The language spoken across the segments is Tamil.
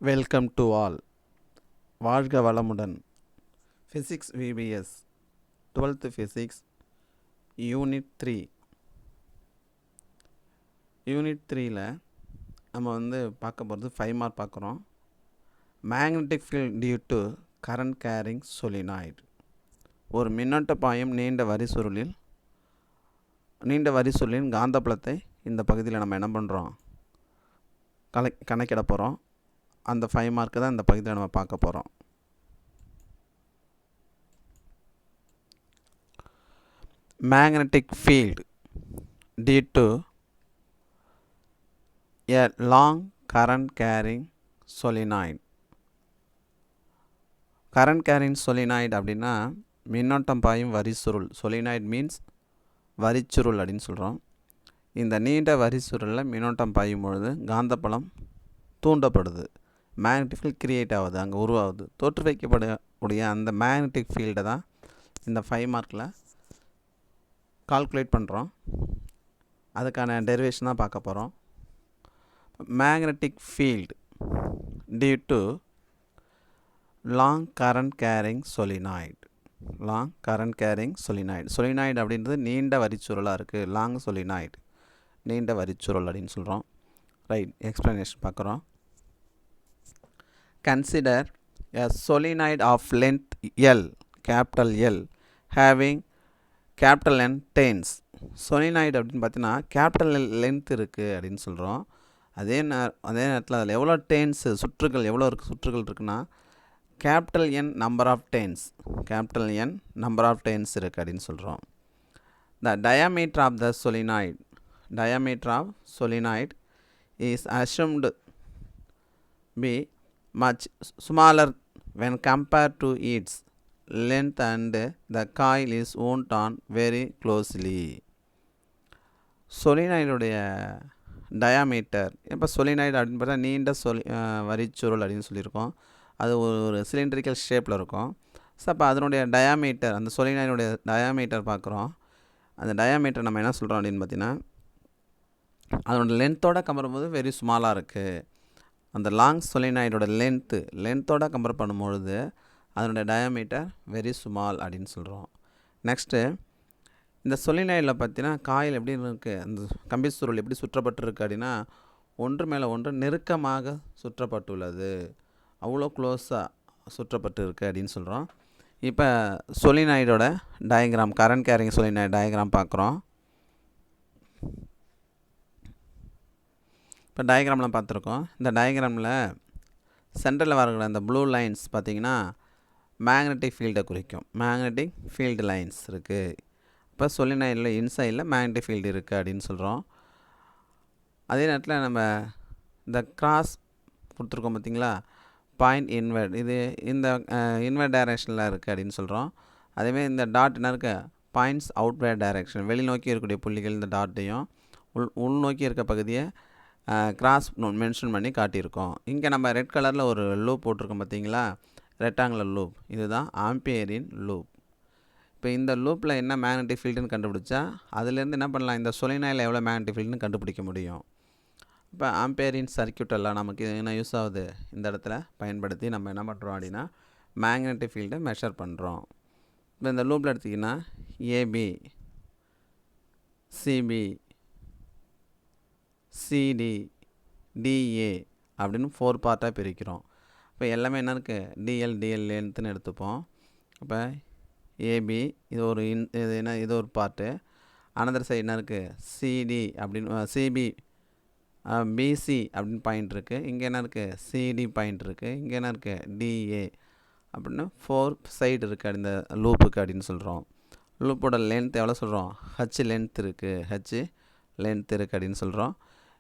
Welcome to all. வாழ்க வளமுடன். Physics VPS 12th physics unit 3. Unit 3ல் நம்ம பார்க்க போகிறது 5 மார்க் பார்க்குறோம். Magnetic field due to current carrying solenoid. ஒரு மின்னோட்ட பாயும் நீண்ட வரிசுருளின் காந்தப்புலத்தை இந்த பகுதியில் நம்ம என்ன பண்ணுறோம், கணக்கிட போகிறோம். அந்த 5 மார்க்கு தான் இந்த பகுதியில் நம்ம பார்க்க போகிறோம். Magnetic field due to a long current carrying solenoid. Current carrying solenoid அப்படின்னா மின்னோட்டம் பாயும் வரிசுருள். சொலினாய்டு மீன்ஸ் வரிச்சுருள் அப்படின்னு சொல்கிறோம். இந்த நீண்ட வரிசுருளில் மின்னோட்டம் பாயும் பொழுது காந்தப்புலம் தூண்டப்படுது. மேக்னெட்டிக் ஃபீல்டு கிரியேட் ஆகுது, அங்கே உருவாகுது. தோற்றுவிக்கப்படக்கூடிய அந்த மேக்னெட்டிக் ஃபீல்டை தான் இந்த 5 மார்க்கில் கால்குலேட் பண்ணுறோம். அதுக்கான டெரிவேஷன் தான் பார்க்க போகிறோம். Magnetic field due to long current carrying solenoid. Long current carrying solenoid. Solenoid அப்படின்றது நீண்ட வரிச்சுருளாக இருக்குது. லாங் சொலினாய்டு நீண்ட வரிச்சுருள் அப்படின்னு சொல்கிறோம். ரைட், எக்ஸ்ப்ளனேஷன் பார்க்குறோம். Consider a solenoid of length L, capital L, having capital N turns. solenoid அப்படின்னு பார்த்தீங்கன்னா கேபிட்டல் லென்த் இருக்குது அப்படின்னு சொல்கிறோம். அதே நேரத்தில் அதில் எவ்வளோ சுற்றுகள் இருக்குன்னா capital N number of turns இருக்குது அப்படின்னு சொல்கிறோம். The diameter of the solenoid is assumed be much smaller when compared to its length and the coil is wound on very closely. சொலினாய்டுடைய டயாமீட்டர், இப்போ சொலினாய்டு அப்படின்னு பார்த்தா நீண்ட வரிச்சுருள் அப்படின்னு சொல்லியிருக்கோம். அது ஒரு சிலிண்ட்ரிக்கல் ஷேப்பில் இருக்கும். ஸோ அப்போ அதனுடைய டயாமீட்டர், அந்த சொலினாய்டுடைய டயாமீட்டர் பார்க்குறோம். அந்த டயாமீட்டர் நம்ம என்ன சொல்கிறோம் அப்படின்னு பார்த்தீங்கன்னா அதனோட லென்த்தோடு கம்பேர் போது வெரி ஸ்மாலாக இருக்குது. அந்த லாங் சொலினாய்டோட லென்த்தோட கம்பேர் பண்ணும்பொழுது அதனுடைய டயாமீட்டர் வெரி ஸ்மால் அப்படின்னு சொல்கிறோம். நெக்ஸ்ட்டு இந்த சொலினாய்டில் பார்த்தீங்கன்னா காயில் எப்படி இருக்குது, அந்த கம்பி சுருள் எப்படி சுற்றப்பட்டுருக்கு அப்படின்னா ஒன்று மேலே ஒன்று நெருக்கமாக சுற்றப்பட்டுள்ளது. அவ்வளோ க்ளோஸாக சுற்றப்பட்டு இருக்குது அப்படின்னு சொல்கிறோம். இப்போ சொலினாய்டோட diagram, current carrying solenoid diagram பார்க்குறோம். இப்போ டயக்ராம்லாம் பார்த்துருக்கோம். இந்த டயக்ராமில் சென்டரில் வரக்கூடிய அந்த ப்ளூ லைன்ஸ் பார்த்திங்கன்னா மேக்னெட்டிக் ஃபீல்டை குறிக்கும். மேக்னெட்டிக் ஃபீல்டு லைன்ஸ் இருக்குது. இப்போ சொலினாய்டில் இன்சைடில் மேக்னெட்டிக் ஃபீல்டு இருக்குது அப்படின்னு சொல்கிறோம். அதே நேரத்தில் நம்ம இந்த கிராஸ் கொடுத்துருக்கோம் பார்த்திங்களா, பாயிண்ட் இன்வெர்ட், இது இந்த இன்வெர்ட் டைரெக்ஷனில் இருக்குது அப்படின்னு சொல்கிறோம். அதேமாதிரி இந்த டாட் என்ன இருக்குது, பாயிண்ட்ஸ் அவுட்வேர்ட் டைரெக்ஷன், வெளிநோக்கி இருக்கக்கூடிய புள்ளிகள் இந்த டாட்டையும் உள்நோக்கி இருக்க பகுதியை கிராஸ் மென்ஷன் பண்ணி காட்டியிருக்கோம். இங்கே நம்ம ரெட் கலரில் ஒரு லூப் போட்டிருக்கோம் பார்த்தீங்களா, ரெக்டாங்குலர் லூப். இதுதான் ஆம்பியரின் லூப். இப்போ இந்த லூப்பில் என்ன மேக்னெட்டிக் ஃபீல்டுன்னு கண்டுபிடிச்சா அதுலேருந்து என்ன பண்ணலாம், இந்த சொலினாய்டில் எவ்வளோ மேக்னெட்டிக் ஃபீல்டுன்னு கண்டுபிடிக்க முடியும். இப்போ ஆம்பியரின் சர்க்யூட் எல்லாம் நமக்கு என்ன யூஸ் ஆகுது, இந்த இடத்துல பயன்படுத்தி நம்ம என்ன பண்ணுறோம் அப்படின்னா மேக்னெட்டிக் ஃபீல்டை மெஷர் பண்ணுறோம். இப்போ இந்த லூப்பில் எடுத்திங்கன்னா ஏபி, சிபி, சிடி, டிஏ அப்படின்னு 4 பார்ட்டாக பிரிக்கிறோம். இப்போ எல்லாமே என்ன இருக்குது, டிஎல் லென்த்துன்னு எடுத்துப்போம். இப்போ ஏபி இது இது ஒரு பார்ட்டு. அனதர் சைடு என்ன இருக்குது, சிடி அப்படின்னு சிபி, பிசி அப்படின்னு பாயிண்ட் இருக்குது. இங்கே என்ன இருக்குது, சிடி பாயிண்ட் இருக்குது. இங்கே என்ன இருக்குது, டிஏ அப்படின்னு 4 சைடு இருக்குது இந்த லூப்புக்கு அப்படின்னு சொல்கிறோம். லூப்போட லென்த் எவ்வளோ சொல்கிறோம், ஹச் லென்த் இருக்குது அப்படின்னு சொல்கிறோம்.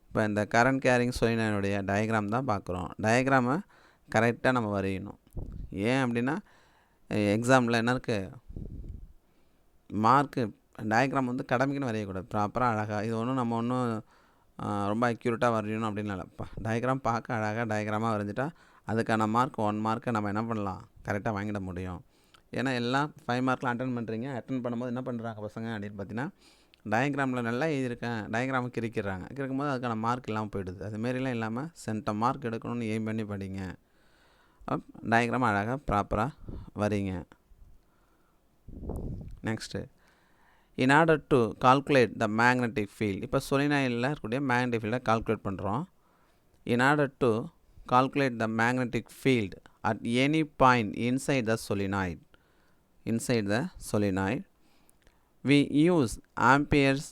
இப்போ இந்த கரண்ட் கேரிங் சொலினாய்டுடைய டயக்ராம் தான் பார்க்குறோம். டயக்ராமை கரெக்டாக நம்ம வரையணும். ஏன் அப்படின்னா எக்ஸாமில் என்ன இருக்குது, மார்க்கு டயக்ராம் கடமைக்குன்னு வரையக்கூடாது, ப்ராப்பராக அழகாக. இது நம்ம ரொம்ப அக்யூரேட்டாக வரையணும் அப்படின்னு இல்லை. டயக்ராம் பார்க்க அழகாக டயக்ராமாக வரைஞ்சிட்டா அதுக்கான மார்க் 1 மார்க்கை நம்ம என்ன பண்ணலாம், கரெக்டாக வாங்கிட முடியும். ஏன்னா எல்லாம் 5 மார்க்கில் அட்டன் பண்ணுறீங்க. அட்டன் பண்ணும்போது என்ன பண்ணுறாங்க பசங்க அப்படின்னு பார்த்தீங்கன்னா டயக்ராமில் நல்லா எழுதியிருக்கேன், டயக்ராமை கிறுக்கிறாங்க, கிறுக்கும் போது அதுக்கான மார்க் இல்லாமல் போயிடுது. அதுமாரிலாம் இல்லாமல் சென்டம் மார்க் எடுக்கணும்னு எய்ம் பண்ணி படிங்க. டயக்ராம் அழகாக ப்ராப்பராக வரீங்க. Next, in order to calculate the magnetic field. இப்போ சொலினாய்டில் இருக்கக்கூடிய மேக்னெட்டிக் ஃபீல்டை கால்குலேட் பண்ணுறோம். In order to calculate the magnetic field at any point inside the solenoid, we use Ampere's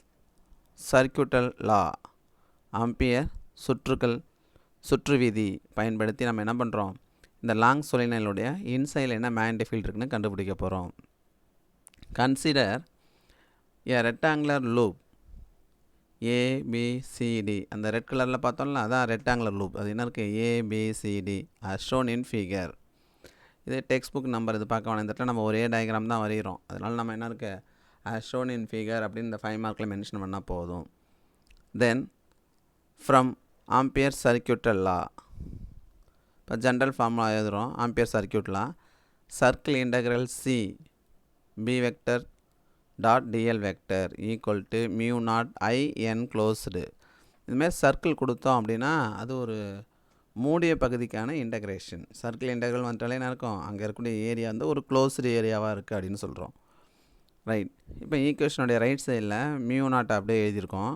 circuital law. Ampere சுற்று விதி பயன்படுத்தி நம்ம என்ன பண்ணுறோம், இந்த லாங் சொலினாய்டுடைய இன்சைடில் என்ன மேக்னெட்டிக் ஃபீல்டு இருக்குன்னு கண்டுபிடிக்க போகிறோம். Consider a rectangular loop ABCD. அந்த ரெட் கலரில் பார்த்தோம்ல, அதான் ரெக்டாங்குலர் லூப். அது என்ன இருக்குது, ABCD as shown in figure. இது டெக்ஸ்ட் புக் நம்பர், இது பார்க்க வேணாம். இந்த இடத்துல நம்ம ஒரே டயக்ராம் தான் வரைகிறோம். அதனால் நம்ம என்ன இருக்குது, as shown in figure அப்படின்னு இந்த 5 மார்க்கில் மென்ஷன் பண்ணால் போதும். தென் ஃப்ரம் ஆம்பியர் சர்க்யூட்டல் லா, இப்போ ஜென்ரல் ஃபார்முலா எழுதுகிறோம். Ampere circuit law, circle integral C B vector dot TL vector equal to mu not I N closed. இதுமாதிரி சர்க்கிள் கொடுத்தோம் அப்படின்னா அது ஒரு மூடிய பகுதிக்கான இன்டெக்ரேஷன். சர்க்கிள் இன்டெக்ரல் வந்துட்டாலே என்ன இருக்கும், அங்கே இருக்கக்கூடிய ஏரியா வந்து ஒரு க்ளோஸ்டு ஏரியாவாக இருக்குது அப்படின்னு சொல்கிறோம். ரைட். இப்போ ஈக்குவேஷனுடைய ரைட் சைடில் மியூ நாட் அப்படியே எழுதியிருக்கோம்.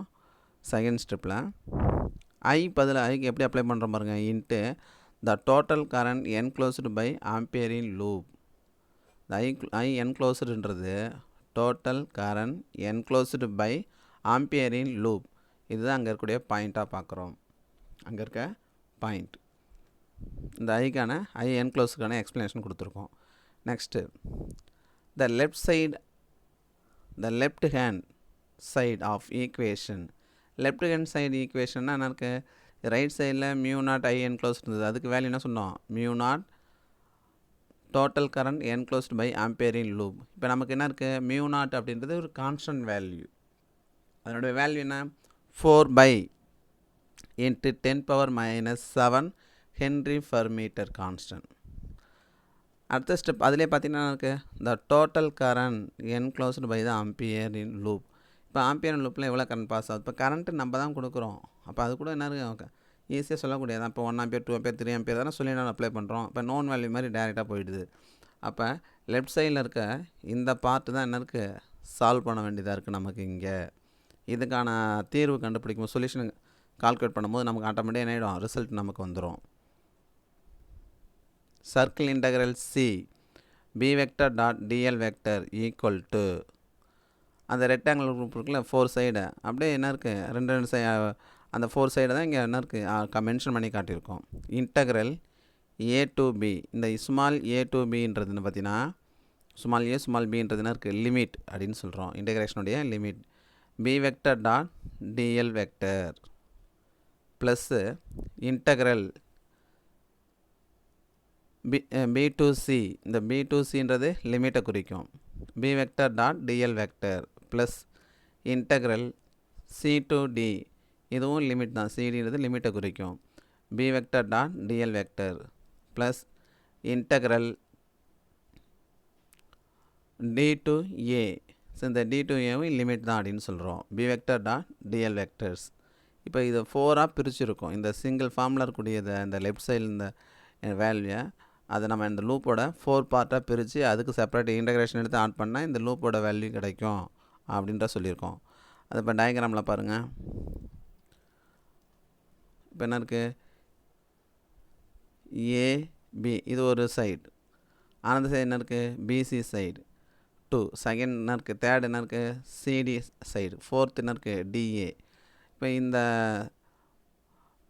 செகண்ட் ஸ்டெப்பில் ஐக்கு எப்படி அப்ளை பண்ணுறோம் பாருங்கள், into the total current enclosed by ampere in loop. I என்க்ளோஸ்டுன்றது total current enclosed by ampere in loop. இதுதான் அங்கே இருக்கக்கூடிய பாயிண்ட்டாக பார்க்குறோம். அங்கே இருக்க பாயிண்ட் இந்த ஐக்கான ஐ என்க்ளோஸுக்கான எக்ஸ்ப்ளனேஷன் கொடுத்துருக்கோம். Next, the left hand side of equation. Left hand side ஈக்குவேஷன்னா என்ன இருக்குது, ரைட் சைடில் மியூ நாட் ஐ என்க்ளோஸ் இருந்தது. அதுக்கு வேல்யூ என்ன சொன்னோம், mu naught total current enclosed by ampere in loop. இப்போ நமக்கு என்ன இருக்குது, மியூ நாட் அப்படின்றது ஒரு கான்ஸ்டன்ட் வேல்யூ. அதனுடைய வேல்யூ என்ன, 4 into 10⁻⁷ henry per metre constant. அடுத்த ஸ்டெப் அதிலே பார்த்தீங்கன்னா இருக்குது, the total current enclosed by the ampere in loop. இப்போ ஆம்பியர் இன் லூப்பில் எவ்வளோ கரண்ட் பாஸ் ஆகுது, இப்போ கரண்ட்டு நம்ம தான் கொடுக்குறோம். அப்போ அது கூட என்ன இருக்குது, ஈஸியாக சொல்லக்கூடியதான். இப்போ 1 ஆம்பியர் 2 ஆம்பியர் 3 ஆம்பியர் தானே சொல்லி நான் அப்ளை பண்ணுறோம். இப்போ நோன் வேல்யூ மாதிரி டேரெக்டாக போயிடுது. அப்போ லெஃப்ட் சைடில் இருக்க இந்த பார்ட்டு தான் என்ன இருக்குது, சால்வ் பண்ண வேண்டியதாக இருக்குது நமக்கு. இங்கே இதுக்கான தீர்வு கண்டுபிடிக்கும் சொல்யூஷன் கால்குலேட் பண்ணும்போது நமக்கு ஆட்டோமேட்டிக்காக என்ன ஆகிடும், ரிசல்ட் நமக்கு வந்துடும். Circle integral C B vector dot TL vector equal to அந்த ரெக்டாங்குலர் குரூப் இருக்குல்ல 4 சைடு, அப்படியே என்ன இருக்குது, ரெண்டு சைடு, அந்த 4 சைடு தான் இங்கே என்ன இருக்குது மென்ஷன் பண்ணி காட்டியிருக்கோம். Integral A to B. இந்த ஸ்மால் A to Bன்றதுன்னு பார்த்தீங்கன்னா ஸ்மால் A ஸ்மால் Bன்றது என்ன இருக்குது, லிமிட் அப்படின்னு சொல்கிறோம். இன்டெக்ரேஷனுடைய limit B vector dot TL vector plus integral B to C. இந்த B to Cன்றது லிமிட்டை குறிக்கும். B vector dot TL vector plus integral C to D. இதுவும் லிமிட் தான், சிடின்றது லிமிட்டை குறிக்கும். B vector dot TL vector plus integral D to A. So இந்த D to Aவும் லிமிட் தான் அப்படின்னு சொல்கிறோம். B vector dot dL vectors. இப்போ இதை 4ஆக பிரிச்சுருக்கோம். இந்த சிங்கிள் ஃபார்மில் இருக்கக்கூடியதை இந்த லெஃப்ட் சைடில் இந்த வேல்யூவை அதை நம்ம இந்த லூப்போட 4 பார்ட்டாக பிரித்து அதுக்கு செப்பரேட் இன்டெக்ரேஷன் எடுத்து ஆட் பண்ணால் இந்த லூப்போட வேல்யூ கிடைக்கும் அப்படின்ற சொல்லியிருக்கோம். அது இப்போ டயக்ராமில் பாருங்கள். இப்போ என்ன இருக்குது, ஏபி இது ஒரு சைடு, அந்த சைடு என்ன இருக்குது, பிசி சைடு 2, செகண்ட் என்ன இருக்குது, தேர்ட் என்ன இருக்குது, சிடி சைடு, ஃபோர்த் என்ன இருக்குது, டிஏ. இப்போ இந்த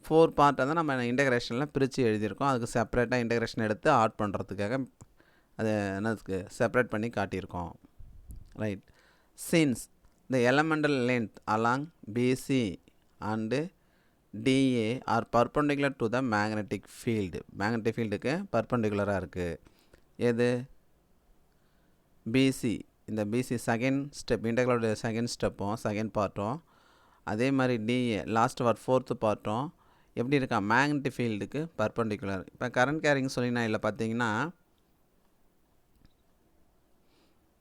4 பார்ட்டை தான் நம்ம இன்டெக்ரேஷனில் பிரித்து எழுதியிருக்கோம். அதுக்கு செப்பரேட்டாக இன்டெக்ரேஷன் எடுத்து ஆட் பண்ணுறதுக்காக அதை என்னதுக்கு செப்பரேட் பண்ணி காட்டியிருக்கோம். Right. Since the elemental length along BC and DA are perpendicular to the magnetic field. magnetic ஃபீல்டுக்கு பர்பண்டிகுலராக இருக்குது. எது, BC. இந்த BC செகண்ட் ஸ்டெப், இன்டெக்ரலோட செகண்ட் ஸ்டெப்பும் செகண்ட் பார்ட்டும், அதே மாதிரி DA லாஸ்ட் வார் ஃபோர்த்து பார்ட்டும் எப்படி இருக்கா, மேக்னெட்டிக் ஃபீல்டுக்கு பர்பண்டிகுலர். இப்போ கரண்ட் கேரிங் சொலினாய்டில் பார்த்தீங்கன்னா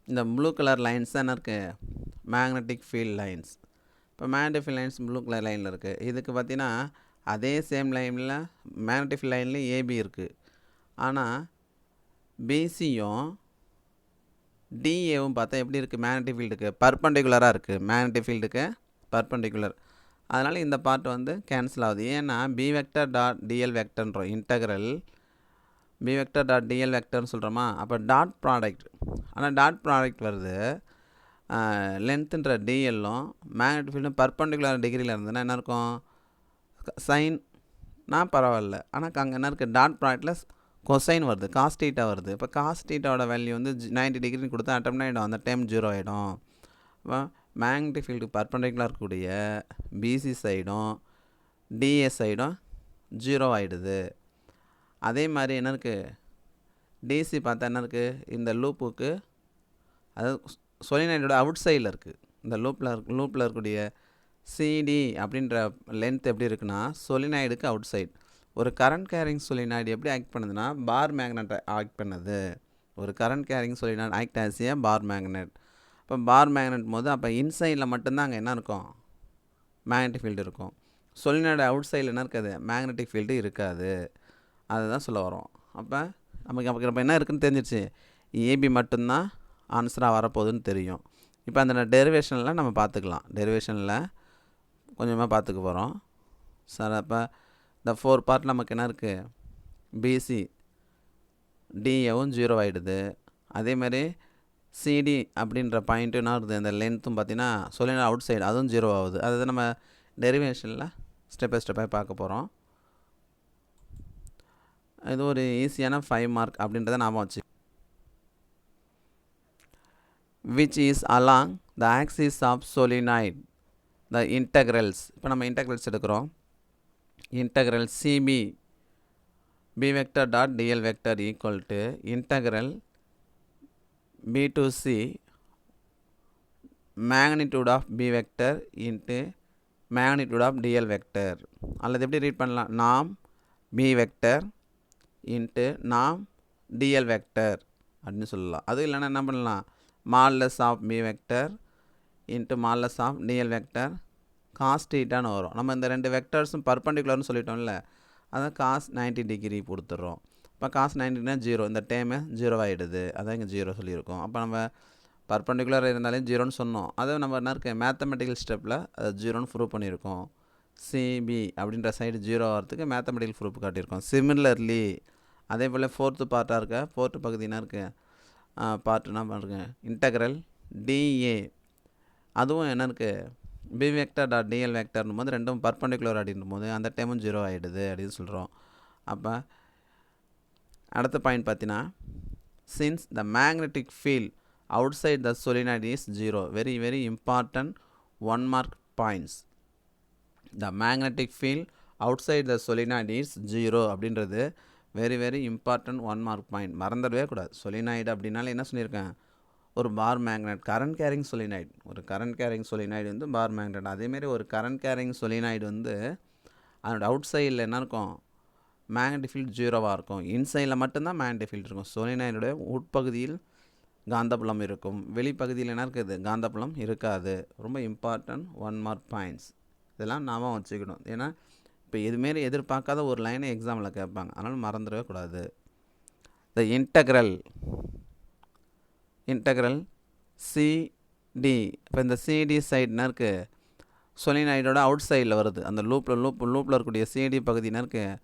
இந்த ப்ளூ கலர் லைன்ஸ் தான் இருக்குது, மேக்னெட்டிக் ஃபீல்ட் லைன்ஸ். இப்போ magnetic field lines blue colour லைனில் இருக்குது. இதுக்கு பார்த்தீங்கன்னா அதே சேம் லைனில் மேக்னெட்டிக் ஃபீல்ட் லைன்லேயும் ஏபி இருக்குது. ஆனால் பிசியும் டிஏவும் பார்த்தா எப்படி இருக்குது, மேக்னெட்டிக் ஃபீல்டுக்கு பர்பண்டிகுலராக இருக்குது. மேக்னெட்டிக் ஃபீல்டுக்கு பர்பண்டிகுலர். அதனால் இந்த பார்ட் வந்து கேன்சல் ஆகுது. ஏன்னா பி வெக்டர் டாட் டிஎல் வெக்டர்ன்றோம். Integral B vector dot dL வெக்டர்னு சொல்கிறோமா. அப்போ டாட் ப்ராடக்ட், ஆனால் டாட் ப்ராடக்ட் வருது. லென்த்துன்ற டிஎல்லும் மேக்னெட்டிக் ஃபீல்டும் பர்பண்டிகுலர் டிகிரியில் இருந்ததுன்னா என்ன இருக்கும், சைன்னா பரவாயில்ல. ஆனால் அங்கே என்ன இருக்குது, டாட் ப்ராடக்டில் கொசைன் வருது, காஸ் தீட்டா வருது. இப்போ காஸ் தீட்டாவோட வேல்யூ வந்து 90 டிகிரின்னு கொடுத்தா அட்டம் ஆகிடும், அந்த டைம் 0 ஆகிடும். இப்போ மேக்னெட்டிக் ஃபீல்டுக்கு பர்பண்டிகுலர் இருக்கக்கூடிய பிசி சைடும் டிஎஸ் சைடும் 0 ஆகிடுது. அதே மாதிரி என்ன இருக்குது, டிசி பார்த்தா என்ன இருக்குது, இந்த லூப்புக்கு அதாவது சொலினாய்டோட அவுட் சைடில் இருக்குது. இந்த லூப்பில் இருக்கக்கூடிய சிடி அப்படின்ற லென்த் எப்படி இருக்குன்னா சொலினாய்டுக்கு அவுட் சைடு. ஒரு கரண்ட் கேரிங் சொலினாய்டு எப்படி ஆக்ட் பண்ணுதுன்னா பார் மேக்னெட்டை ஆக்ட் பண்ணுது. ஒரு current carrying solenoid act as a bar magnet. இப்போ பார் மேக்னெட் போது அப்போ இன்சைடில் மட்டும்தான் அங்கே என்ன இருக்கும், மேக்னெட்டிக் ஃபீல்டு இருக்கும். சொலினாய்டு அவுட் சைடில் என்ன இருக்காது, மேக்னெட்டிக் ஃபீல்டு இருக்காது. அதுதான் சொல்ல வரோம். அப்போ நமக்கு என்ன இருக்குதுன்னு தெரிஞ்சிருச்சு, ஏபி மட்டும்தான் ஆன்சராக வரப்போகுதுன்னு தெரியும். இப்போ அந்த டெரிவேஷனில் நம்ம பார்த்துக்கலாம். டெரிவேஷனில் கொஞ்சமாக பார்த்துக்க போகிறோம் சார். அப்போ இந்த 4 பார்ட் நமக்கு என்ன இருக்குது, பிசி டிஏவும் 0 ஆகிடுது. அதேமாதிரி சிடி அப்படின்ற பாயிண்ட்டு என்ன இருக்குது, இந்த லென்த்தும் பார்த்தீங்கன்னா சொல்லினா அவுட் சைடு அதுவும் 0 ஆகுது. அதை நம்ம டெரிவேஷனில் ஸ்டெப் பை ஸ்டெப்பாக பார்க்க போகிறோம். இது ஒரு ஈஸியான 5 மார்க் அப்படின்றத நாம் வச்சு, which is along the axis of solenoid the integrals. இப்போ நம்ம integrals எடுக்கிறோம். integral CB B vector dot DL vector equal to integral B to C magnitude of B vector into magnitude of DL vector. அல்லது எப்படி ரீட் பண்ணலாம், நாம் B vector into நாம் DL vector அப்படின்னு சொல்லலாம். அது இல்லைன்னா என்ன பண்ணலாம், modulus of B vector into modulus of dl vector cos தீட்டான்னு வரும். நம்ம இந்த 2 வெக்டர்ஸும் பர்பண்டிகுலர்னு சொல்லிட்டோம்ல, அதை காஸ் 90 டிகிரி கொடுத்துட்றோம். இப்போ காஸ் 90னா 0, இந்த டைமு 0 ஆகிடுது. அதான் இங்கே 0 சொல்லியிருக்கோம். அப்போ நம்ம பர்பண்டிகுலர் இருந்தாலே 0ன்னு சொன்னோம். அதை நம்ம என்ன இருக்குது, மேத்தமெட்டிக்கல் ஸ்டெப்பில் அதை 0ன்னு ப்ரூவ் பண்ணியிருக்கோம். சிபி அப்படின்ற சைடு 0 ஆகிறதுக்கு மேத்தமெட்டிக்கல் ப்ரூஃப் காட்டியிருக்கோம். சிமிலர்லி அதே போல் 4th பார்ட்டாக இருக்க 4th பகுதினா இருக்குது பார்ட் என்ன பண்ணுறேங்க, இன்டகரல் டிஏ அதுவும் என்ன இருக்குது, பி வெக்டர் டாட் டிஎல் வெக்டர்னும் போது ரெண்டும் பர்பண்டிகுலர் அப்படின்னும் போது அந்த டைமும் 0 ஆகிடுது அப்படின்னு சொல்கிறோம். அப்போ அடுத்த பாயிண்ட் பார்த்தீங்கன்னா, since the magnetic field out side the solenoid is 0, very very important 1 mark points. The magnetic field out side the solenoid is 0 அப்படின்றது very very important 1 mark point, மறந்துடவே கூடாது. சொலினாய்டு அப்படின்னாலே என்ன சொல்லியிருக்கேன், ஒரு bar magnet, current carrying solenoid. ஒரு கரண்ட் கேரிங் சொலினாய்டு வந்து பார் மேக்னெட். அதேமாரி ஒரு கரண்ட் கேரிங் சொலினாய்டு வந்து அதோட அவுட் சைடில் என்ன இருக்கும், மேக்னெட்டிக் ஃபீல்டு 0வாக இருக்கும். இன்சைடில் மட்டும்தான் மேக்னெட்டிக் ஃபீல்டு இருக்கும். சொலினாய்டோட உட்பகுதியில் காந்தப்புலம் இருக்கும், வெளிப்பகுதியில் என்ன இருக்குது, காந்தப்புலம் இருக்காது. ரொம்ப இம்பார்ட்டன்ட் 1 மார்க் பாயிண்ட்ஸ். இதெல்லாம் நாம் வச்சுக்கணும். ஏன்னா இப்போ இதுமாரி எதிர்பார்க்காத ஒரு லைனை எக்ஸாமில் கேட்பாங்க, அதனால் மறந்துடவே கூடாது. த இன்டகரல் சிடி, இப்போ இந்த சிடி சைடுனா இருக்குது சொலினாய்டோட அவுட் சைடில் வருது. அந்த லூப்பில் இருக்கக்கூடிய சிடி பகுதினா இருக்குது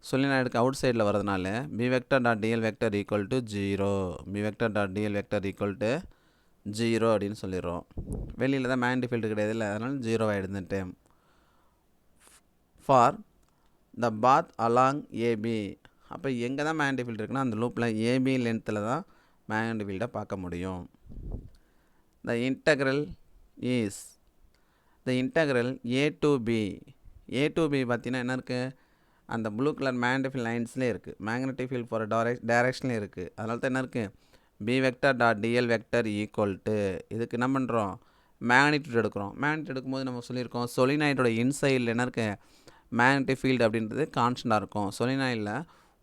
சொலினாய்டுக்கு அவுட் சைடில் வரதுனால B vector dot TL vector equal to 0, B vector dot TL vector equal to 0 அப்படின்னு சொல்லிடுறோம். வெளியில் தான் மேக்னெட்டிக் ஃபீல்டு கிடையாது இல்லை, அதனால் 0 ஆகிடுது time. For the path along AB, அப்போ எங்கே தான் மேக்னெட்டிக் ஃபீல்டு இருக்குன்னா அந்த லூப்பில் ஏபி லென்த்தில் தான் மேக்னெட்டிக் ஃபீல்டை பார்க்க முடியும். The integral A to B. A to B பார்த்தீங்கன்னா என்ன இருக்குது, அந்த ப்ளூ கலர் மேக்னெட்டிக் ஃபீல்ட் லைன்ஸ்லேயே இருக்குது. மேக்னெட்டிக் ஃபீல்ட் ஃபார் டைரக்ஷன்லேயே இருக்குது. அதனால தான் என்ன இருக்குது, B vector dot TL vector equal to, இதுக்கு என்ன பண்ணுறோம், மேக்னிடியூட் எடுக்கிறோம். மேக்னிடியூட் எடுக்கும்போது நம்ம சொல்லியிருக்கோம் சொலினாய்டோட இன்சைடில் என்ன இருக்குது, மேக்னெட்டிக் ஃபீல்டு அப்படின்றது கான்ஸ்டண்ட்டாக இருக்கும். சொலினாய்டில்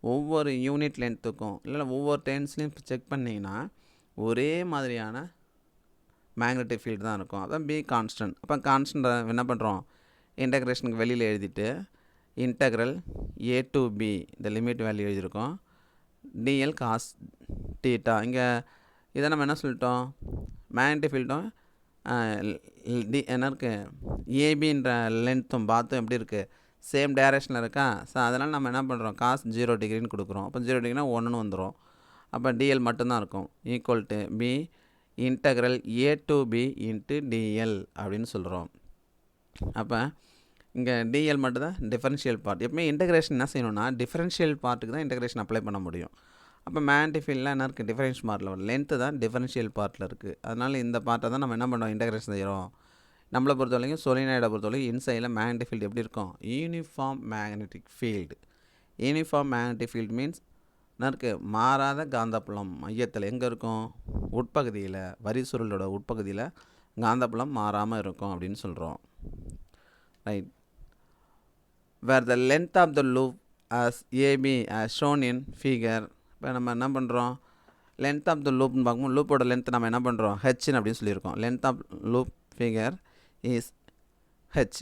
ஒவ்வொரு யூனிட் லென்த்துக்கும் இல்லை ஒவ்வொரு டென்ஸ்லையும் செக் பண்ணிங்கன்னா ஒரே மாதிரியான மேக்னெட்டிக் ஃபீல்டு தான் இருக்கும். அதான் பி கான்ஸ்டன்ட். அப்போ கான்ஸ்டன்ட் என்ன பண்ணுறோம், இன்டகிரேஷனுக்கு வெளியில் எழுதிட்டு இன்டகிரல் ஏ டு பி இந்த லிமிட் வேல்யூ எழுதியிருக்கோம், டிஎல் காஸ் தீட்டா. இங்கே இதை நம்ம என்ன சொல்லிட்டோம், மேக்னெட்டிக் ஃபீல்டும் என்ன இருக்குது, ஏபின்ற லென்த்தும் பாத்தும் எப்படி இருக்குது, சேம் டைரக்ஷனில் இருக்கா. ஸோ அதனால் நம்ம என்ன பண்ணுறோம், காஸ் 0 டிகிரின்னு கொடுக்குறோம். அப்போ 0 டிகிரினா 1ன்னு வந்துடும். அப்போ டிஎல் மட்டும்தான் இருக்கும். Equal to B integral A to B into dl அப்படின்னு சொல்கிறோம். அப்போ இங்கே டிஎல் மட்டும்தான் டிஃபரன்ஷியல் பார்ட். எப்பவுமே இன்டகிரேஷன் என்ன செய்யணும்னா டிஃபரன்ஷியல் பார்ட்டுக்கு தான் இன்டகிரேஷன் அப்ளை பண்ண முடியும். அப்போ மேக்னெட்டிக் ஃபீல்டில் என்ன இருக்குது, டிஃபரன்ஷியல் பார்ட்டில் வரும், லென்த்து தான் டிஃபரன்ஷியல் பார்ட்டில் இருக்குது. அதனால் இந்த பார்ட்டை தான் நம்ம என்ன பண்ணுறோம், இன்டகிரேஷன் செய்கிறோம். நம்மளை பொறுத்த வரைக்கும் சோலினாய்டை பொறுத்த வரைக்கும் இன்சைடில் மேக்னெட்டிக் ஃபீல்டு எப்படி இருக்கும், uniform magnetic field. Uniform magnetic field means என்ன இருக்குது, மாறாத காந்தப்புலம் மையத்தில் எங்கே இருக்கும், உட்பகுதியில், வரி சுருளோட உட்பகுதியில் காந்தப்புலம் மாறாமல் இருக்கும் அப்படின்னு சொல்கிறோம். Right. where the length of the loop as AB as shown in figure. இப்போ நம்ம என்ன பண்ணுறோம், லென்த் ஆஃப் த லூப்னு பார்க்கும்போது லூப்போட லென்த் நம்ம என்ன பண்ணுறோம், ஹெச்னு அப்படின்னு சொல்லியிருக்கோம். Length of loop figure is H.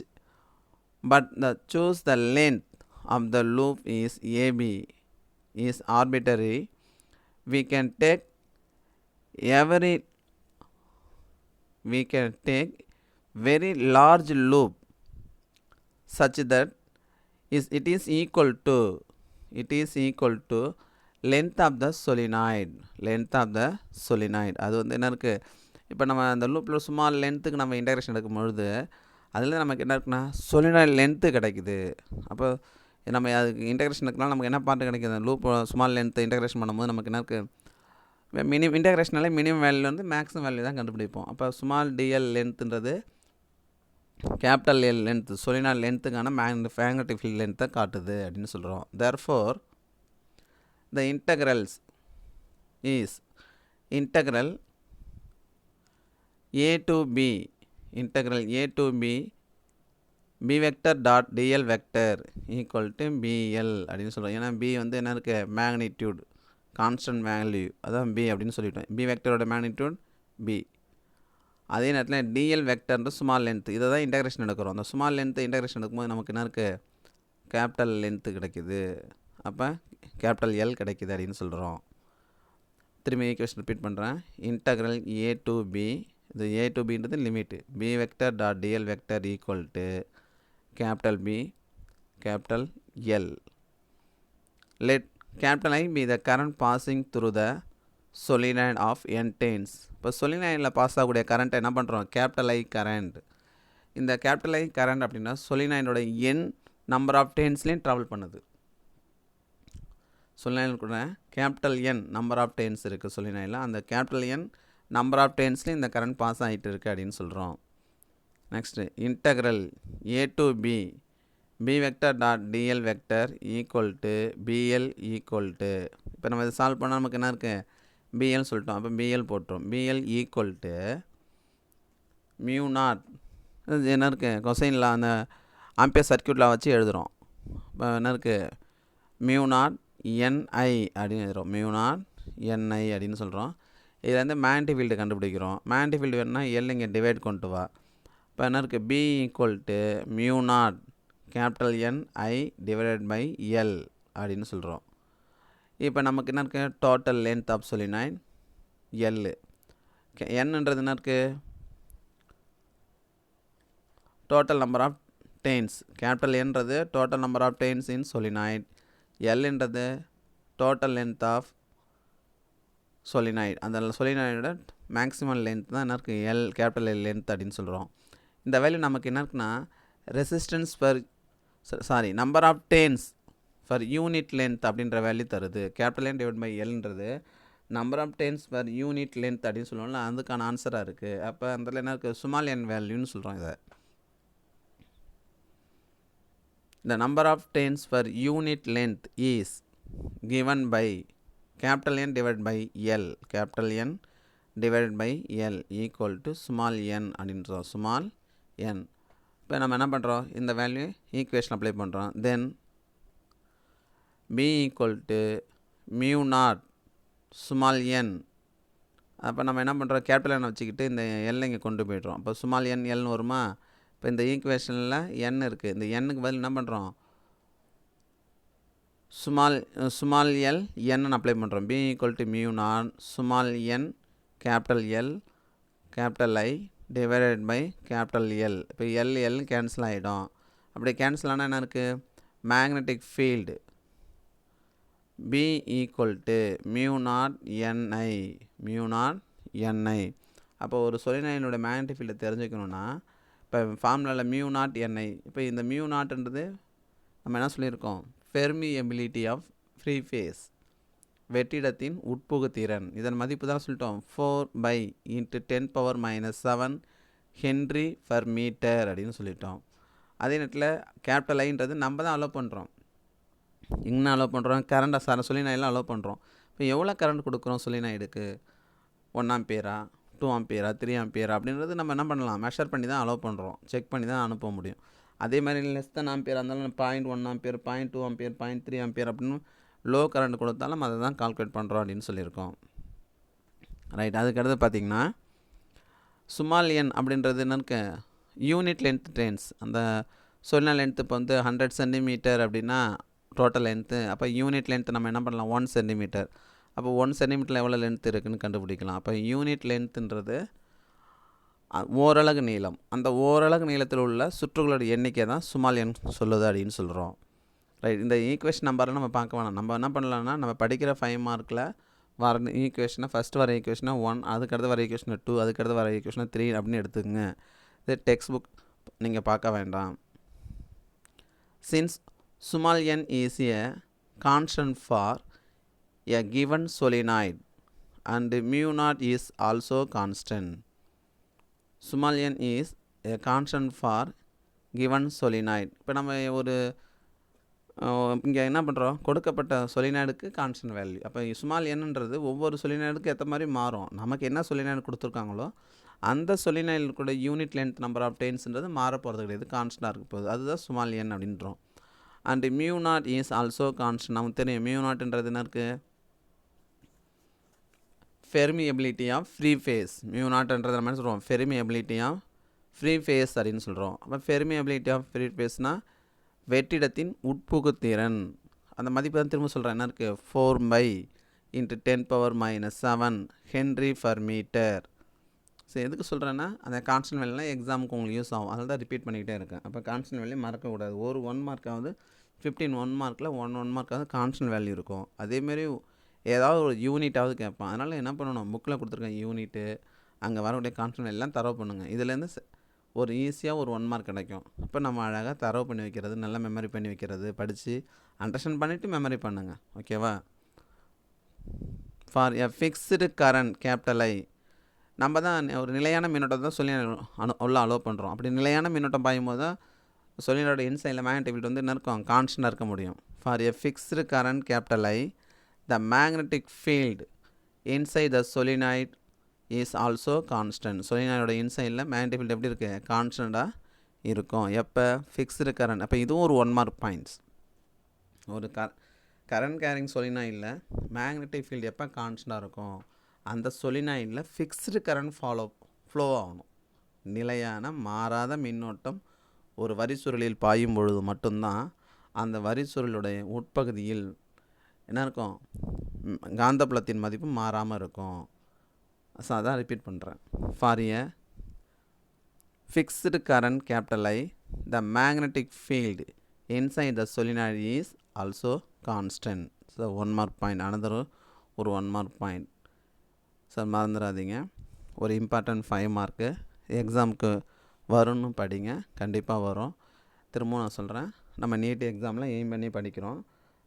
But the choose the length of the loop is AB is arbitrary. We can take very large loop such that it is equal to length of the solenoid. அது வந்து என்ன இருக்குது, இப்போ நம்ம அந்த லூப்பில் ஸ்மால் லென்த்துக்கு நம்ம இன்டகிரேஷன் எடுக்கும்பொழுது அதில் நமக்கு என்ன இருக்குன்னா சொலினாய்டு லென்த்து கிடைக்குது. அப்போ நம்ம அதுக்கு இன்டகிரேஷன் எடுக்கலாம், நமக்கு என்ன பார்ட்டு கிடைக்குது, லூப் ஸ்மால் லென்த்து இன்டகிரேஷன் பண்ணும்போது நமக்கு என்ன இருக்குது, இன்டகிரேஷனாலே மினிமம் வேல்யூ வந்து மேக்ஸிமம் வேல்யூ தான் கண்டுபிடிப்போம். அப்போ ஸ்மால் டிஎல் லென்த்துன்றது கேபிட்டல் எல் லென்த்து சொலினாய்டு லென்த்துக்கான மேக்னெட்டிக் ஃபீல்ட் லென்த்தை காட்டுது அப்படின்னு சொல்கிறோம். therefore the integrals is integral a to b b vector dot dl vector equal to bl அப்படின்னு சொல்கிறோம். ஏன்னா b வந்து என்ன இருக்குது, மேக்னிடியூட் கான்ஸ்டன்ட் வேல்யூ, அதான் b அப்படின்னு சொல்லிட்டோம். b வெக்டரோட மேக்னிடியூட் b. அதே நேரத்தில் டிஎல் வெக்டர்ன்ற ஸ்மால் லென்த்து, இதை தான் இன்டகிரேஷன் எடுக்கிறோம். அந்த ஸ்மால் லென்த்து இன்டகிரேஷன் எடுக்கும்போது நமக்கு என்ன இருக்குது, கேபிட்டல் லென்த்து கிடைக்கிது. அப்போ கேபிட்டல் எல் கிடைக்கிது அப்படின்னு சொல்கிறோம். திரும்பி ஈக்குவேஷன் ரிப்பீட் பண்ணுறேன். இன்டகிரல் ஏ டு பி, இது ஏ டு பின்றது limit, B vector dot TL vector equal to capital B capital L. Let capital I be the current passing through the solenoid of n turns. இப்போ சொலினாய்டில் பாஸ் ஆகக்கூடிய கரண்ட்டை என்ன பண்ணுறோம், கேபிட்டல் ஐ கரண்ட். இந்த கேபிட்டல் ஐ கரண்ட் அப்படின்னா சொலினாய்டோட n நம்பர் ஆஃப் டேர்ன்ஸ்லேயும் ட்ராவல் பண்ணுது. சொலினாய்டில் கூட capital n number of turns இருக்குது சொலினாய்டில், அந்த கேபிட்டல் n நம்பர் ஆஃப் டேர்ன்ஸ்லேயும் இந்த கரண்ட் பாஸ் ஆகிட்டு இருக்குது அப்படின்னு சொல்கிறோம். Next integral A to B B vector dot TL vector equal to B L equal to, இப்போ நம்ம இதை சால்வ் பண்ணால் நமக்கு என்ன இருக்குது, பிஎல் சொல்லிட்டோம். அப்போ பிஎல் போட்டுரும். B L equal to mu naught, என்ன இருக்குது, கொசைனில் அந்த ஆம்பியர் சர்க்யூட்டில் வச்சு எழுதுகிறோம். இப்போ என்ன இருக்குது, மியூ நாட் என்ஐ அப்படின்னு எழுதுகிறோம். மியூ நாட் என்ஐ அப்படின்னு சொல்கிறோம். இதில் வந்து மேக்னெட்டிக் ஃபீல்டு கண்டுபிடிக்கிறோம். மேக்னெட்டிக் ஃபீல்டு வேணுன்னா எல் இங்கே டிவைட் கொண்டு வா. இப்போ என்ன இருக்குது, B equal to mu naught capital N I divided by L அப்படின்னு சொல்கிறோம். இப்போ நமக்கு என்ன இருக்குது, total length of solenoid L. என்னன்றது என்ன இருக்குது, total number of turns. Capital என்றது total number of turns in solenoid, எல்ன்றது டோட்டல் லென்த் ஆஃப் சொலினாய்டு. அந்த சொலினாய்டோட மேக்ஸிமம் லென்த் தான் என்ன இருக்குது, எல் கேபிட்டல் எல் லென்த் அப்படின்னு சொல்கிறோம். இந்த வேல்யூ நமக்கு என்ன இருக்குன்னா resistance number of turns for unit length அப்படின்ற வேல்யூ தருது. கேபிட்டல் என் டிவைட் பை எல்ன்றது number of turns for unit length அப்படின்னு சொல்லுவோம்ல, அதுக்கான ஆன்சராக இருக்குது. அப்போ அதில் என்ன இருக்குது, ஸ்மால் என் வேல்யூன்னு சொல்கிறோம். இதை the number of turns per unit length is given by capital N divided by L, capital N divided by L equal to small n அப்படின்றோம். small n. இப்போ நம்ம என்ன பண்ணுறோம், இந்த வேல்யூ ஈக்குவேஷன் அப்ளை பண்ணுறோம். தென் b equal to mu naught small n அப்போ நம்ம என்ன பண்ணுறோம், கேபிட்டல் என் வச்சுக்கிட்டு இந்த எல் இங்கே கொண்டு போய்ட்றோம். அப்போ ஸ்மால் என் எல்னு வருமா. இப்போ இந்த ஈக்குவேஷனில் என் இருக்குது, இந்த எண்ணுக்கு பதில் என்ன பண்ணுறோம், ஸ்மால் எல் என்னு அப்ளை பண்ணுறோம். பி ஈக்குவல் டு மியூ நான் small N capital L capital I divided by capital L. இப்போ எல் கேன்சல் ஆகிடும். அப்படி கேன்சல் ஆனால் என்ன இருக்குது, magnetic field B equal to mu naught N I. அப்போ ஒரு சொலினாய்டினுடைய மேக்னெட்டிக் ஃபீல்டை தெரிஞ்சுக்கணுன்னா இப்போ ஃபார்முலாவில் மியூ நாட் என்ஐ. இப்போ இந்த மியூ நாட்ன்றது நம்ம என்ன சொல்லியிருக்கோம், பெர்மியபிலிட்டி ஆஃப் ஃப்ரீ ஃபேஸ், வெற்றிடத்தின் உட்புகுத்திறன். இதன் மதிப்பு தான் சொல்லிட்டோம் 4/10⁻⁷ ஹென்ரி பர் மீட்டர் அப்படின்னு சொல்லிட்டோம். அதே நேரத்தில் கேபிட்டல் ஐன்றது நம்ம தான் அலோவ் பண்ணுறோம். இன்னும் அலோவ் பண்ணுறோம், கரண்ட்டை சொலினாய்டெலாம் அலோவ் பண்ணுறோம். இப்போ எவ்வளோ கரண்ட் கொடுக்குறோம் சொலினாய்டுக்கு, 1 ஆம்பியரா 2 ஆம்பியரா 3 ஆம்பியரா அப்படின்றது நம்ம என்ன பண்ணலாம், மெஷர் பண்ணி தான் அலோவ் பண்ணுறோம், செக் பண்ணி தான் அனுப்ப முடியும். அதே மாதிரி லெஸ் தென் ஆம்பியர் இருந்தாலும் 0.1 ஆம்பியர் 0.2 ஆம்பியர் 0.3 ஆம்பியர் அப்படின்னு லோ கரண்ட் கொடுத்தாலும் அதை தான் கால்குலேட் பண்ணுறோம் அப்படின்னு சொல்லியிருக்கோம். ரைட். அதுக்கடுத்து பார்த்திங்கன்னா ஸ்மால் என் அப்படின்றது என்னன்னு யூனிட் லென்த் ட்ரெயின்ஸ். அந்த சொன்ன லென்த்து இப்போ வந்து 100 சென்டிமீட்டர் அப்படின்னா டோட்டல் லென்த்து. அப்போ யூனிட் லென்த்து நம்ம என்ன பண்ணலாம், 1 சென்டிமீட்டர். அப்போ 1 சென்டிமீட்டரில் எவ்வளோ லென்த் இருக்குதுன்னு கண்டுபிடிக்கலாம். அப்போ யூனிட் லென்த்துன்றது ஓரலகு நீளம். அந்த ஓரலகு நீளத்தில் உள்ள சுற்றுகளோட எண்ணிக்கை தான் ஸ்மால் என் சொல்லுது அப்படின்னு சொல்கிறோம். ரைட். இந்த ஈக்குவேஷன் நம்பரெலாம் நம்ம பார்க்க வேணாம். நம்ம என்ன பண்ணலாம்னா, நம்ம படிக்கிற 5 மார்க்கில் வர ஈக்குவேஷனை ஃபஸ்ட்டு வர ஈக்குவேஷனை 1, அதுக்கடுத்து வர ஈக்குவேஷனை 2, அதுக்கடுத்து வர ஈக்குவேஷனை 3 அப்படின்னு எடுத்துக்கங்க. இது டெக்ஸ்ட் புக் நீங்கள் பார்க்க வேண்டாம். Since small N is a constant for a given solenoid and mu naught is also constant. Small N is a constant for given solenoid. இப்போ நம்ம ஒரு இங்கே என்ன பண்ணுறோம், கொடுக்கப்பட்ட சொலினாய்டுக்கு கான்ஸ்டன்ட் வேல்யூ. அப்போ ஸ்மால் என்ன்றது ஒவ்வொரு சொலினாய்டுக்கு ஏற்ற மாதிரி மாறும். நமக்கு என்ன சொலினாய்டு கொடுத்துருக்காங்களோ அந்த சொலினாய்டு கூட யூனிட் லென்த் நம்பர் ஆஃப் டைன்ஸ்ன்றது மாற போகிறது கிடையாது, கான்ஸ்டன்டாக இருக்க போகுது. அதுதான் ஸ்மால் என் அப்படின்றோம். And mu naught is also constant. நமக்கு தெரியும் மியூ நாட்ன்றது என்ன இருக்குது, permeability of free space. Mu நாட்ன்றது நம்ம என்ன சொல்கிறோம், பெர்மியபிலிட்டி ஆஃப் ஃப்ரீ ஃபேஸ் அப்படின்னு சொல்கிறோம். அப்போ பெர்மியபிலிட்டி ஆஃப் ஃப்ரீ ஃபேஸ்னால் வெற்றிடத்தின் உட்புகுத்திறன். அந்த மதிப்பு தான் திரும்ப சொல்கிறேன், என்ன இருக்குது, 4/10⁻⁷ ஹென்ரி பர் மீட்டர். ஸோ எதுக்கு சொல்கிறேன்னா, அந்த கான்ஸ்டன்ட் வேல்யூலாம் எக்ஸாமுக்கு உங்களுக்கு யூஸ் ஆகும், அதில் தான் ரிப்பீட் பண்ணிக்கிட்டே இருக்கேன். அப்போ கான்ஸ்டன்ட் வேல்யூ மறக்கக்கூடாது. ஒரு 1 மார்க்காவது 15 1 மார்க்கில் 1 மார்க்காவது கான்ஸ்டன்ட் வேல்யூ இருக்கும். அதேமாரி ஏதாவது ஒரு யூனிட்டாவது கேட்பான். அதனால் என்ன பண்ணணும், புக்கில் கொடுத்துருக்கேன் யூனிட்டு, அங்கே வரக்கூடிய கான்ஸ்டன்ட் எல்லாம் தரவு பண்ணுங்கள். இதுலேருந்து ஒரு ஈஸியாக ஒரு 1 மார்க் கிடைக்கும். அப்போ நம்ம அழகாக தரவு பண்ணி வைக்கிறது, நல்லா மெமரி பண்ணி வைக்கிறது, படித்து அண்டர்ஸ்டாண்ட் பண்ணிவிட்டு மெமரி பண்ணுங்கள். ஓகேவா. For a fixed current capital ஐ, நம்ம தான் ஒரு நிலையான மின்னோட்டம் தான் சொல்லி உள்ள அலோவ் பண்ணுறோம். அப்படி நிலையான மின்னோட்டம் பாயும்போது தான் சொல்லினோட இன்சைடில் மேக்னெட்டிக் ஃபீல்டு வந்து என்ன இருக்கும், கான்ஸ்டன்டாக இருக்க முடியும். For a fixed current capital I the magnetic field inside the solenoid is also constant. சொலினாய்டோட இன்சைடில் மேக்னெட்டிக் ஃபீல்டு எப்படி இருக்குது, கான்ஸ்டண்ட்டாக இருக்கும். எப்போ, ஃபிக்ஸ்டு கரண்ட். அப்போ இதுவும் ஒரு 1 மார்க் பாயிண்ட்ஸ். ஒரு கரண்ட் கேரிங் சொலினாய்டில் மேக்னெட்டிக் ஃபீல்டு எப்போ கான்ஸ்டண்ட்டாக இருக்கும், அந்த சொலினாய்டில் ஃபிக்ஸ்டு கரண்ட் ஃப்ளோ ஆகணும். நிலையான மாறாத மின்னோட்டம் ஒரு வரிச்சுருளில் பாயும் பொழுது மட்டும்தான் அந்த வரிச்சுருளுடைய உட்பகுதியில் என்ன இருக்கும், காந்தப்புலத்தின் மதிப்பு மாறாமல் இருக்கும். ஸோ அதான் ரிப்பீட் பண்ணுறேன். For a fixed current capital I the magnetic field inside the solenoid is also constant. So 1 mark point, another ஒரு 1 மார்க் பாயிண்ட். சார் மறந்துடாதீங்க, ஒரு இம்பார்ட்டன்ட் 5 மார்க்கு எக்ஸாமுக்கு வரும்னு படிங்க, கண்டிப்பாக வரும். திரும்பவும் நான் சொல்கிறேன், நம்ம நீட் எக்ஸாமில் எய்ம் பண்ணி படிக்கிறோம்.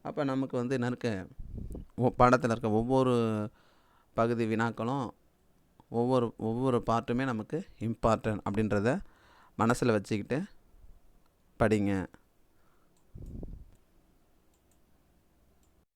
அப்போ நமக்கு வந்து என்ன இருக்குது, பாடத்தில் இருக்க ஒவ்வொரு பகுதி வினாக்களும் ஒவ்வொரு பார்ட்டுமே நமக்கு இம்பார்ட்டன்ட் அப்படின்றத மனசில் வச்சுக்கிட்டு படிங்க.